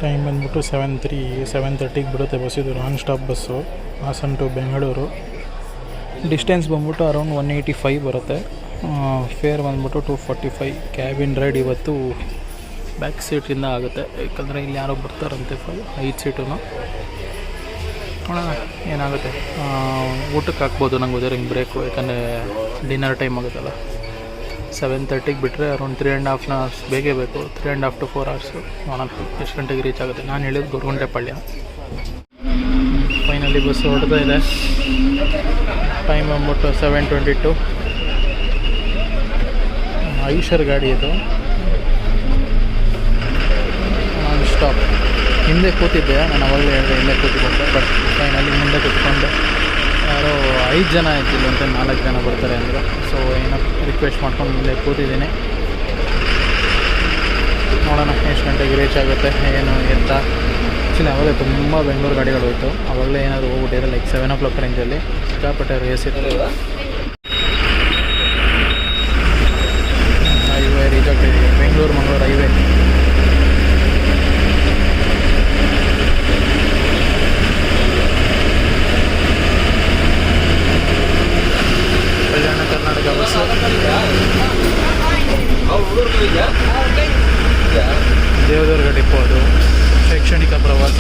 Time ಬಂದ್ಬಿಟ್ಟು 7:30 ಬಿಡುತ್ತೆ bus. ಇದು non stop bus, Hassan to Bengaluru. Distance ಬಂದ್ಬಿಟ್ಟು ಅರೌಂಡ್ 185 ಬರುತ್ತೆ. ಫೇರ್ ಬಂದ್ಬಿಟ್ಟು 245. ಕ್ಯಾಬಿನ್ ರೈಡ್ ಇವತ್ತು ಬ್ಯಾಕ್ ಸೀಟಿಂದ ಆಗುತ್ತೆ, ಯಾಕಂದರೆ ಇಲ್ಲಿ ಯಾರೋ ಬರ್ತಾರಂತೆ 5 ಸೀಟು. ನೋಡೋಣ ಏನಾಗುತ್ತೆ. ಊಟಕ್ಕೆ ಹಾಕ್ಬೋದು, ನಂಗೆ ಹೋದರೆ ಹಿಂಗೆ ಬ್ರೇಕು, ಯಾಕಂದರೆ ಡಿನ್ನರ್ ಟೈಮ್ ಆಗುತ್ತಲ್ಲ. 7:30 ಬಿಟ್ಟರೆ ಅರೌಂಡ್ 3.5 ಅವರ್ಸ್ ಬೇಕೇ ಬೇಕು. 3.5 to 4 hours. ನೋಡೋಣ ಎಷ್ಟು ಗಂಟೆಗೆ ರೀಚ್ ಆಗುತ್ತೆ. ನಾನು ಹೇಳಿದ್ದು ಗೊರಗುಂಟೆಪಾಳ್ಯ. ಫೈನಲಿ ಬಸ್ ಹೊರಡ್ತಾ ಇದೆ. ಟೈಮ್ ಬಂದ್ಬಿಟ್ಟು 7:22. ಐಷರ್ ಗಾಡಿ ಇದು, ನಾನ್ ಸ್ಟಾಪ್. ಹಿಂದೆ ಕೂತಿದ್ದೆ, ನಾನು ಅವಾಗಲೇ ಹೇಳಿದೆ ಹಿಂದೆ ಕೂತಿದ್ದೆ. ಬಟ್ ಫೈನಲಿ ಮುಂದೆ ಕೂತ್ಕೊಂಡು ಯಾರೋ 5 ಜನ ಆಯ್ತಿಲ್ಲ ಅಂತ 4 ಜನ ಬರ್ತಾರೆ ಅಂದರು. ಸೊ ಏನೋ ರಿಕ್ವೆಸ್ಟ್ ಮಾಡ್ಕೊಂಡು ಮುಂದೆ ಕೂತಿದ್ದೀನಿ. ನೋಡೋಣ ಎಷ್ಟು ಗಂಟೆಗೆ ರೀಚ್ ಆಗುತ್ತೆ ಏನು ಎತ್ತ. ಆ್ಯಕ್ಚುಲಿ ಅವಾಗಲೇ ತುಂಬ ಬೆಂಗಳೂರು ಗಾಡಿಗಳು ಹೋಯಿತು. ಆವಾಗಲೇ ಏನಾದರೂ ಹೋಗ್ಬಿಟ್ಟಿದ್ರೆ ಲೈಕ್ 7 o'clock ರೇಂಜಲ್ಲಿ ಸಿಕ್ಕಾಪಟ್ಟೆ ರೇಸ್ ಇತ್ತು. ಹೈವೇ ರೀಚ್ ಆಗ್ತಾಯಿದ್ದೀವಿ, Bengaluru Mangaluru highway. Kalyana Karnataka bus. Devadurga depot ಅದು, ಶೈಕ್ಷಣಿಕ ಪ್ರವಾಸ.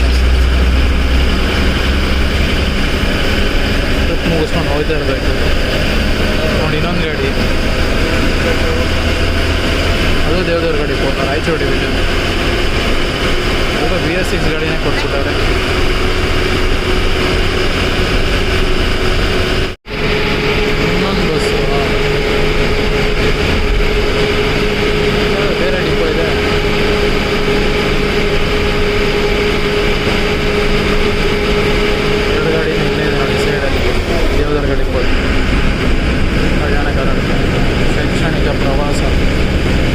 ಟ್ರಿಪ್ ಮುಗಿಸ್ಕೊಂಡು ಹೋಗ್ತಾ ಇರಬೇಕು. ನೋಡಿ ಇನ್ನೊಂದು ಗಾಡಿ, ಅದು ದೇವದುರ್ಗ ಡಿಪೋ, ರಾಯಚೂರು ಡಿವಿಷನ್. ಅದು BS6 ಗಾಡಿನೇ ಕೊಟ್ಬಿಟ್ಟವ್ರೆ. ಇನ್ನೊಂದು ಬಸ್ಸು ಬೇರೆ ಡಿಪೋ ಇದೆ. ಎರಡು ಗಾಡಿ ಇಲ್ಲೇ ಇದೆ ನೋಡಿ ಸೈಡಲ್ಲಿ. ದೇವದುರ್ಗ ಡಿಪೋ, ಕಲ್ಯಾಣ ಕರ್ನಾಟಕ ಶೈಕ್ಷಣಿಕ ಪ್ರವಾಸ,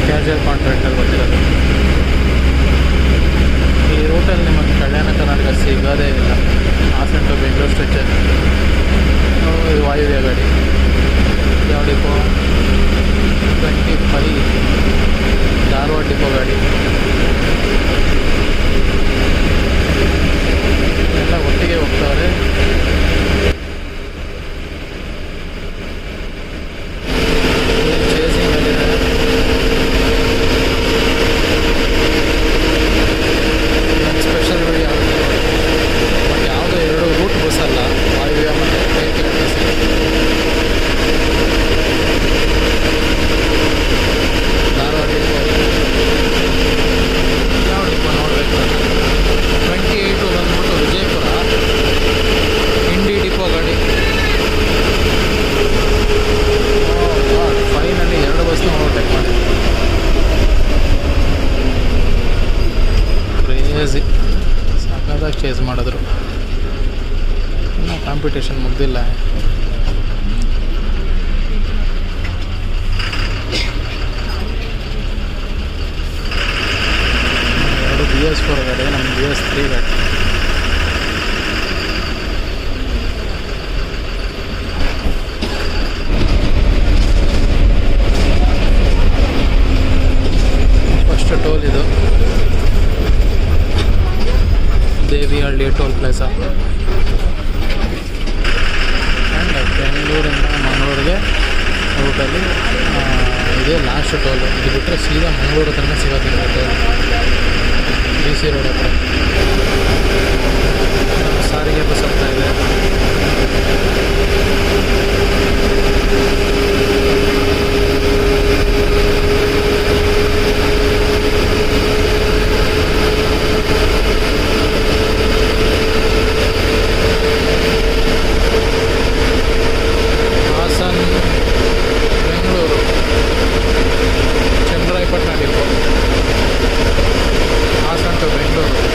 ಕ್ಯಾಶುವಲ್ ಕಾಂಟ್ರಾಕ್ಟಲ್ಲಿ ಬರ್ತಿರೋದು. ಈ ರೂಟಲ್ಲಿ ನಿಮಗೆ ಕಲ್ಯಾಣ ಕರ್ನಾಟಕ ಸಿಗೋದೇ ಇಲ್ಲ. Hassan to Bengaluru stretcher. ಇದು ವಾಯುವ್ಯ ಗಾಡಿ. ಯಾವ ಡಿಪೋ? 25 ಧಾರವಾಡ ಡಿಪೋ ಗಾಡಿ. ಎಲ್ಲ ಒಟ್ಟಿಗೆ ಹೋಗ್ತಾವ್ರೆ. ಸ್ಪೆಷಲ್ ಗಾಡಿ ಆಗುತ್ತೆ ಬಟ್ ಯಾವುದೋ 2 ರೂಟ್ ಬಸ್ ಅಲ್ಲ, ವಾಯುವ್ಯ ಮತ್ತು KTRTC. ಧಾರವಾಡ ಡಿಪೋ ಯಾವ ಡಿಪೋ ನೋಡಬೇಕು. 28 ಬಂದ್ಬಿಟ್ಟು ವಿಜಯಪುರ ಇಂಡಿ ಡಿಪೋ ಗಾಡಿ. ಫೈನಲಿ 2 ಬಸ್ನ ಓವರ್ಟೇಕ್ ಮಾಡಿ. ಕ್ರೇಜಿ, ಸಾಕಾದಾಗ ಚೇಸ್ ಮಾಡಿದ್ರು. ಇನ್ನೂ ಕಾಂಪಿಟೇಷನ್ ಮುಗ್ದಿಲ್ಲ. ಎರಡು BS4 ಗಾಡಿ, ನಮ್ಮ BS3 ಗಾಡಿ. ಫಸ್ಟ್ ಟೋಲ್ ಇದು, ದೇವಿಹಳ್ಳಿ ಟೋಲ್ ಪ್ಲೇಸಾ. ಆ್ಯಂಡ್ ಬೆಂಗಳೂರಿಂದ ಮಂಗಳೂರಿಗೆ ರೂಟಲ್ಲಿ ಇದೇ ಲಾಸ್ಟ್ ಟೋಲು. ಇದು ಬಿಟ್ಟರೆ ಸೀದಾ ಮಂಗಳೂರು ತನಕ ಸಿಗೋದಿಲ್ಲ ಟೋಲ್. BC ರೋಡ್ ಹತ್ರ ಸಾರಿಗೆ ಬಸ್ ಆಗ್ತಾ ಇದೆ. Hassan Bengaluru Channarayapatna depot, Hassan to Bengaluru.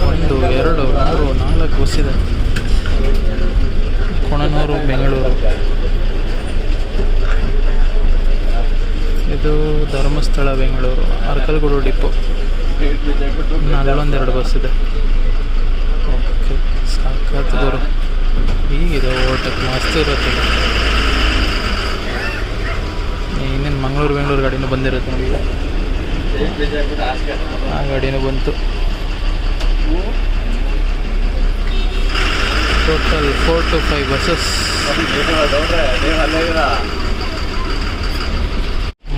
1 2 3 4 bus ಇದೆ. ಕೊಣನೂರು ಬೆಂಗಳೂರು, ಇದು ಧರ್ಮಸ್ಥಳ ಬೆಂಗಳೂರು, ಅರಕಲಗೂಡು ಡಿಪೋ. ಅಲ್ಲೊಂದೆರಡು ಬಸ್ ಇದೆ. ಓಕೆ, ಸಾಕಾಯ್ತು ಗುರು. ಹೀಗಿದೆ ಓಟಕ್ಕೆ, ಮಸ್ತ್ ಇರುತ್ತೆ. ಇನ್ನೇನು ಮಂಗಳೂರು ಬೆಂಗಳೂರು ಗಾಡಿನೂ ಬಂದಿರುತ್ತೆ ನೋಡಿ. ಆ ಗಾಡಿನೂ ಬಂತು. Total 4 to 5 buses.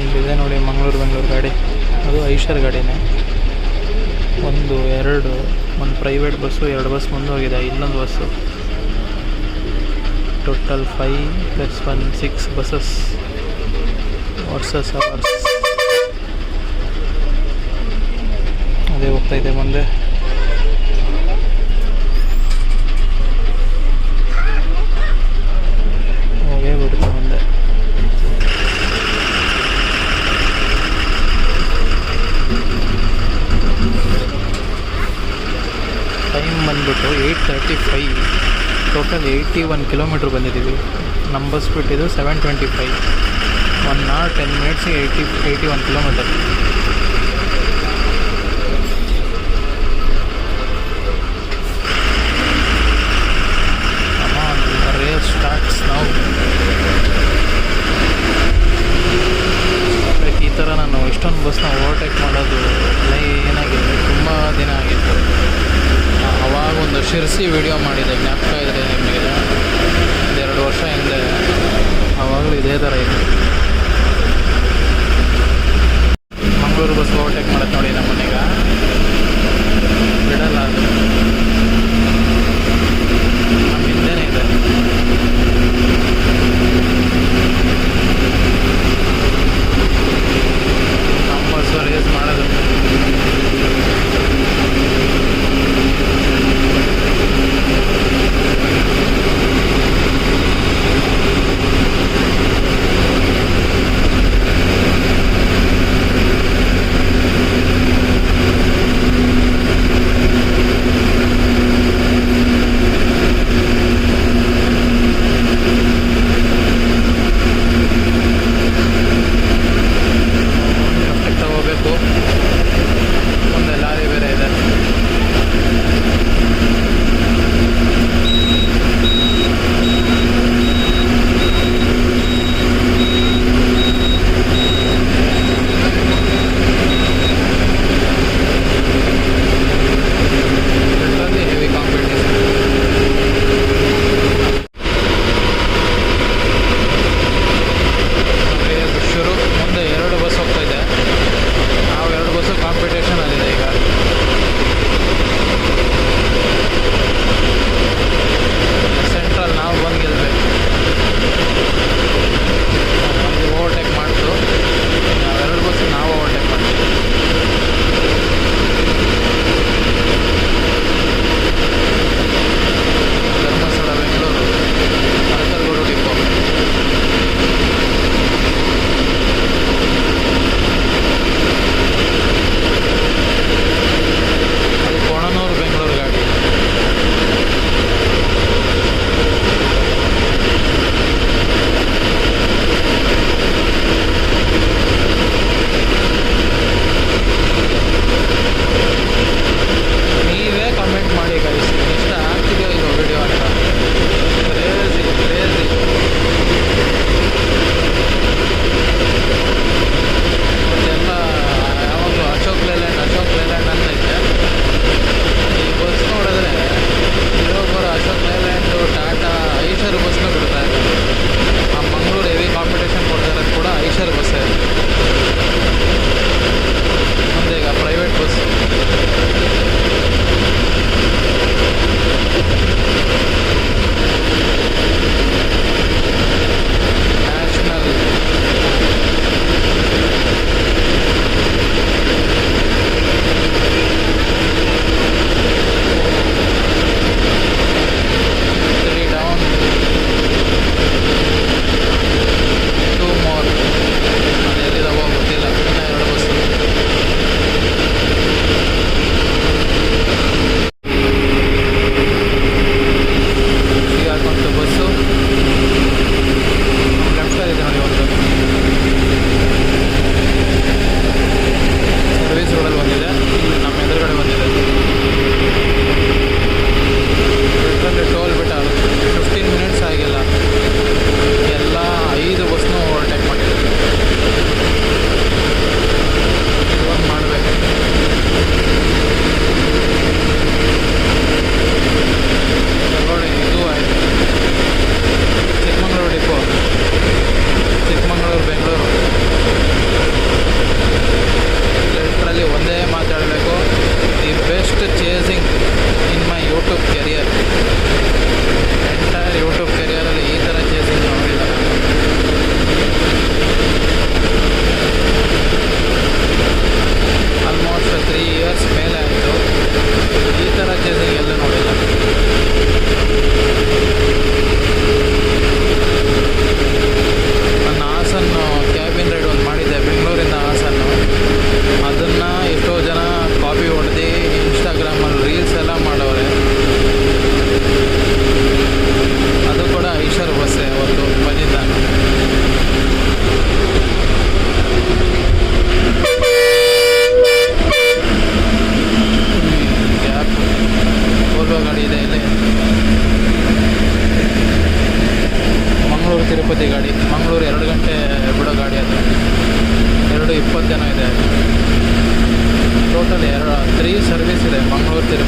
ಇಲ್ಲಿದೆ ನೋಡಿ ಮಂಗಳೂರು ಬೆಂಗಳೂರು ಗಾಡಿ. ಅದು ಐಷರ್ ಗಾಡಿನೇ. 1 2 ಒಂದು ಪ್ರೈವೇಟ್ ಬಸ್ಸು, 2 ಬಸ್ ಮುಂದೆ ಹೋಗಿದೆ, ಇಲ್ಲೊಂದು bus. Total 5 + 1 6 buses versus hours. ಅದೇ ಹೋಗ್ತಾಯಿದೆ ಮುಂದೆ. ಹೋಗೇ ಬಿಡುತ್ತೆ ಮುಂದೆ. ಟೈಮ್ ಬಂದ್ಬಿಟ್ಟು 8:35. ಟೋಟಲ್ 81 ಕಿಲೋಮೀಟ್ರ್ ಬಂದಿದ್ದೀವಿ. ನಮ್ಮ ಬಸ್ ಬಿಟ್ಟಿದ್ದು 7:25. 1 hour 10 minutes 81 kilometre. Race starts ನಾವು. ಈ ಥರ ನಾನು ಇಷ್ಟೊಂದು ಬಸ್ನ ಓವರ್ಟೇಕ್ ಮಾಡೋದು ಏನಾಗಿದೆ, ತುಂಬ ದಿನ ಆಗಿತ್ತು. ಅವಾಗ ಒಂದು ಶಿರ್ಸಿ ವಿಡಿಯೋ ಮಾಡಿದೆ, ಜ್ಞಾಪಕ ಇದೆ ನಿಮಗೆ, 2 ವರ್ಷ ಹಿಂದೆ. ಆವಾಗಲೂ ಇದೇ ಥರ ಇದೆ. ಮಂಗಳೂರು ಬಸ್ ಓವರ್ಟೇಕ್ ಮಾಡೋದು ನೋಡಿ ನಮ್ಮ ಮನೆಗೆ ಬಿಡಲ್ಲ. ಅದು ನಮ್ಮ ಹಿಂದೆನೇ ಇದೆ. ನಮ್ಮ ಬಸ್ಸು ರೇಸ್ ಮಾಡೋದು.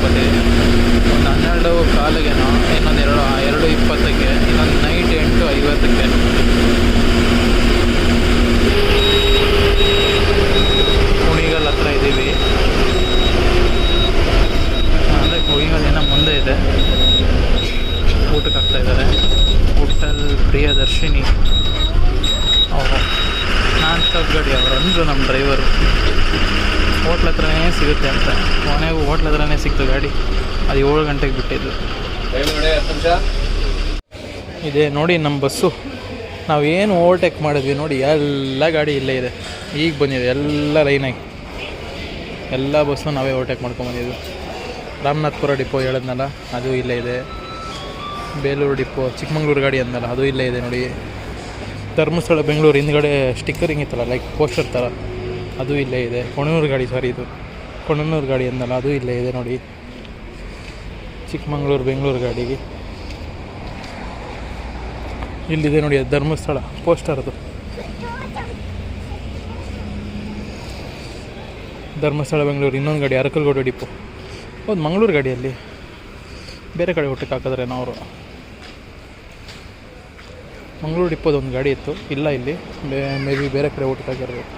ಮಾಡ್ಕೊತೀವಿ. ಒಂದು 12:15ಗೇನೋ, ಇನ್ನೊಂದು 2:20ಕ್ಕೆ, ಇನ್ನೊಂದು ನೈಟ್ 8:50ಕ್ಕೆ. ಕುಣಿಗಲ್ ಹತ್ರ ಇದ್ದೀವಿ, ಅಂದರೆ ಕುಣಿಗಲ್ ಏನೋ ಮುಂದೆ ಇದೆ. ಊಟಕ್ಕೆ ಹಾಕ್ತಾಯಿದ್ದಾರೆ. ಹೋಟೆಲ್ ಪ್ರಿಯದರ್ಶಿನಿ ಅವರು ನಾನ್ ಸ್ಟಾಪ್ ಗಾಡಿ ಅವರು ಅಂದರು ನಮ್ಮ ಡ್ರೈವರು. ಹೋಟ್ಲ್ ಹತ್ರನೇ ಸಿಗುತ್ತೆ ಅಂತ. ಕೊನೆಗೂ ಹೋಟ್ಲ್ ಹತ್ರನೇ ಸಿಕ್ತು ಗಾಡಿ. ಅದು 7 ಗಂಟೆಗೆ ಬಿಟ್ಟಿದ್ದು. ಇದೆ ನೋಡಿ ನಮ್ಮ ಬಸ್ಸು. ನಾವೇನು ಓವರ್ಟೇಕ್ ಮಾಡಿದ್ವಿ ನೋಡಿ, ಎಲ್ಲ ಗಾಡಿ ಇಲ್ಲೇ ಇದೆ. ಈಗ ಬಂದಿದೆ ಎಲ್ಲ ಲೈನಾಗಿ. ಎಲ್ಲ ಬಸ್ಸು ನಾವೇ ಓವರ್ಟೇಕ್ ಮಾಡ್ಕೊಂಬಂದಿದ್ದು. ರಾಮನಾಥ್ಪುರ ಡಿಪೋ ಹೇಳಿದ್ನಲ್ಲ, ಅದು ಇಲ್ಲೇ ಇದೆ. ಬೇಲೂರು ಡಿಪೋ, ಚಿಕ್ಕಮಂಗ್ಳೂರು ಗಾಡಿ ಅಂದಲ್ಲ, ಅದು ಇಲ್ಲೇ ಇದೆ ನೋಡಿ. ಧರ್ಮಸ್ಥಳ ಬೆಂಗಳೂರು ಹಿಂದ್ಗಡೆ ಸ್ಟಿಕ್ಕರಿಂಗ್ ಇತ್ತಲ್ಲ, ಲೈಕ್ ಪೋಸ್ಟರ್ ಥರ, ಅದು ಇಲ್ಲೇ ಇದೆ. ಕೊಣನೂರು ಗಾಡಿ, ಸಾರಿ ಇದು ಕೊಣನೂರು ಗಾಡಿ ಅಂದಲ್ಲ, ಅದು ಇಲ್ಲೇ ಇದೆ ನೋಡಿ. ಚಿಕ್ಕಮಂಗ್ಳೂರು ಬೆಂಗಳೂರು ಗಾಡಿಗೆ ಇಲ್ಲಿದೆ ನೋಡಿ, ಅದು ಧರ್ಮಸ್ಥಳ ಪೋಸ್ಟರ್. ಅದು ಧರ್ಮಸ್ಥಳ ಬೆಂಗಳೂರು. ಇನ್ನೊಂದು ಗಾಡಿ ಅರಕಲ್ಗೋಡು ಡಿಪೋ. ಹೌದು, ಮಂಗಳೂರು ಗಾಡಿಯಲ್ಲಿ ಬೇರೆ ಕಡೆ ಊಟಕ್ಕೆ ಹಾಕಿದ್ರೇನೋ ಅವರು. ಮಂಗಳೂರು ಡಿಪ್ಪೋದೊಂದು ಗಾಡಿ ಇತ್ತು, ಇಲ್ಲ ಇಲ್ಲಿ ಮೇ ಬಿ ಬೇರೆ ಕಡೆ ಊಟಕ್ಕೆ ಹಾಕಿರ್ಬೇಕು.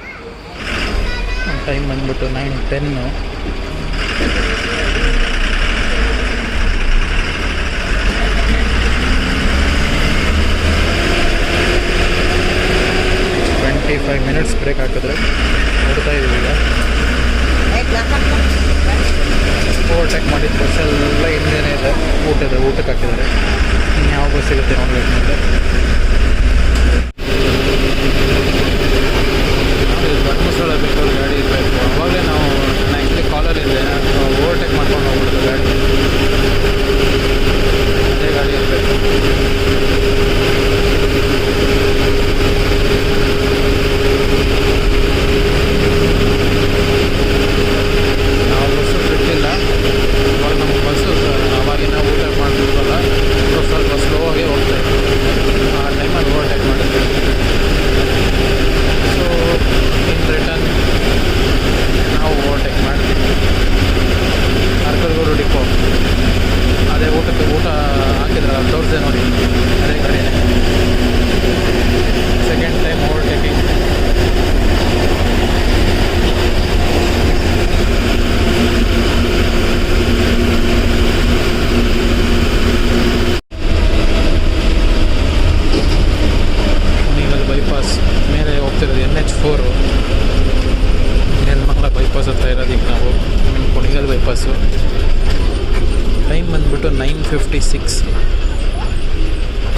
ಟೈಮ್ ಬಂದ್ಬಿಟ್ಟು 9:10. ಮಿನಿಟ್ಸ್ ಬ್ರೇಕ್ ಹಾಕಿದ್ರೆ ಹೊಡ್ತಾ ಇದ್ದೀವಿ ಈಗ. ಓವರ್ಟೇಕ್ ಮಾಡಿದ ಬಸ್ಸೆಲ್ಲ ಹಿಂದೆನೇ ಇದೆ. ಊಟಕ್ಕೆ ಹಾಕಿದ್ದಾರೆ. ಇನ್ಯಾವ ಬಸ್ ಸಿಗುತ್ತೆ ನೋಡ್ಬೇಕು. ಮುಂದೆ ಧರ್ಮಸ್ಥಳ ಬೆಂಗಳೂರು ಗಾಡಿ ಇರಬೇಕು. ಅವಾಗಲೇ ನಾವು ಆ್ಯಕ್ಚುಲಿ ಕಾಲಲ್ಲಿದ್ದೆ, ಓವರ್ಟೇಕ್ ಮಾಡ್ಕೊಂಡು ಹೋಗ್ಬಿಡೋದು ಗಾಡಿ. ಅದೇ ಗಾಡಿ ಇರಬೇಕು. ನಾವು ಬಸ್ಸು ಬಿಟ್ಟಿಲ್ಲ. ಇವಾಗ ನಮ್ಮ ಬಸ್ಸು ಅವಾಗಿನ ಊಟ ಮಾಡ್ತಿದ್ವಲ್ಲ, ಸ್ವಲ್ಪ ಸ್ಲೋ ಆಗಿ ಹೋಗ್ತಾಯಿತ್ತು. ಆ ಟೈಮಲ್ಲಿ ಓವರ್ಟೇಕ್ ಮಾಡಿದ್ವಿ. ಸೊ ಇನ್ ರಿಟರ್ನ್ ನಾವು ಓವರ್ಟೇಕ್ ಮಾಡ್ತೀವಿ. ಅರಕಲ್ಗೋಡು ಡಿಪೋ ಅದೇ ಊಟ ಹಾಕಿದ್ರಲ್ಲ, ತೋರಿಸಿದೆ ನೋಡಿ, ಅದೇ ಗಾಡಿನೇ. Second time overtaking. Kunigal bypass ಮೇಲೆ ಹೋಗ್ತಿರೋದು NH4. ನೆಲಮಂಗಲ ಬೈಪಾಸ್ ಹತ್ರ ಇರೋದು ಈಗ ನಾವು. ಕುಣಿಗಲ್ ಬೈಪಾಸು. ಟೈಮ್ ಬಂದುಬಿಟ್ಟು 9:56.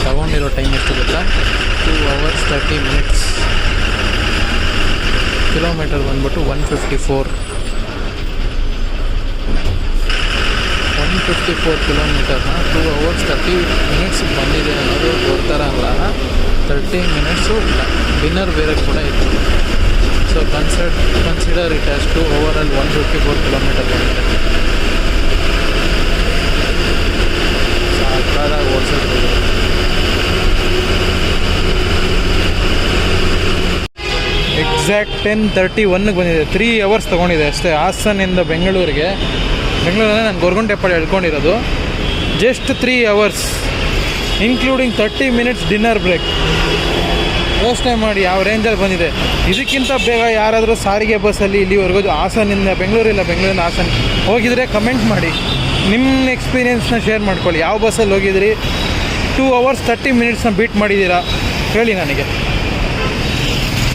ತಗೊಂಡಿರೋ ಟೈಮ್ ಎಷ್ಟು ಗೊತ್ತಾ? 2 hours 30 minutes. ಕಿಲೋಮೀಟರ್ ಬಂದ್ಬಿಟ್ಟು 154 ಕಿಲೋಮೀಟರ್ನ 2 hours 30 minutes ಬಂದಿದೆ ಅನ್ನೋದು ಕೊಡ್ತಾರ ಅಲ್ಲ. 30 minutes ಡಿನ್ನರ್ ಬೇರೆ ಕೂಡ ಇತ್ತು. So consider it as to overall 154 kilometre ಬಂದಿದೆ. ಸಾಕಾದಾಗ ಓಡಿಸೋದು. ಎಕ್ಸಾಕ್ಟ್ 10:31ಗೆ ಬಂದಿದೆ. 3 hours ತೊಗೊಂಡಿದೆ ಅಷ್ಟೇ. ಹಾಸನಿಂದ ಬೆಂಗಳೂರಿಗೆ. ಬೆಂಗಳೂರಲ್ಲಿ ನಾನು ಗೊರಗುಂಟೆಪಾಳ್ಯ ಹೇಳ್ಕೊಂಡಿರೋದು. Just 3 hours including 30 minutes dinner break. ಯೋಚನೆ ಮಾಡಿ ಯಾವ ರೇಂಜಲ್ಲಿ ಬಂದಿದೆ. ಇದಕ್ಕಿಂತ ಬೇಗ ಯಾರಾದರೂ ಸಾರಿಗೆ ಬಸ್ಸಲ್ಲಿ ಇಲ್ಲಿವರೆಗೂ ಹಾಸನಿಂದ ಬೆಂಗಳೂರಿಂದ ಹಾಸನ ಹೋಗಿದರೆ ಕಮೆಂಟ್ ಮಾಡಿ. ನಿಮ್ಮ ಎಕ್ಸ್ಪೀರಿಯೆನ್ಸ್ನ ಶೇರ್ ಮಾಡ್ಕೊಳ್ಳಿ. ಯಾವ ಬಸ್ಸಲ್ಲಿ ಹೋಗಿದ್ರಿ, 2 hours 30 minutesನ ಬೀಟ್ ಮಾಡಿದ್ದೀರಾ ಹೇಳಿ ನನಗೆ.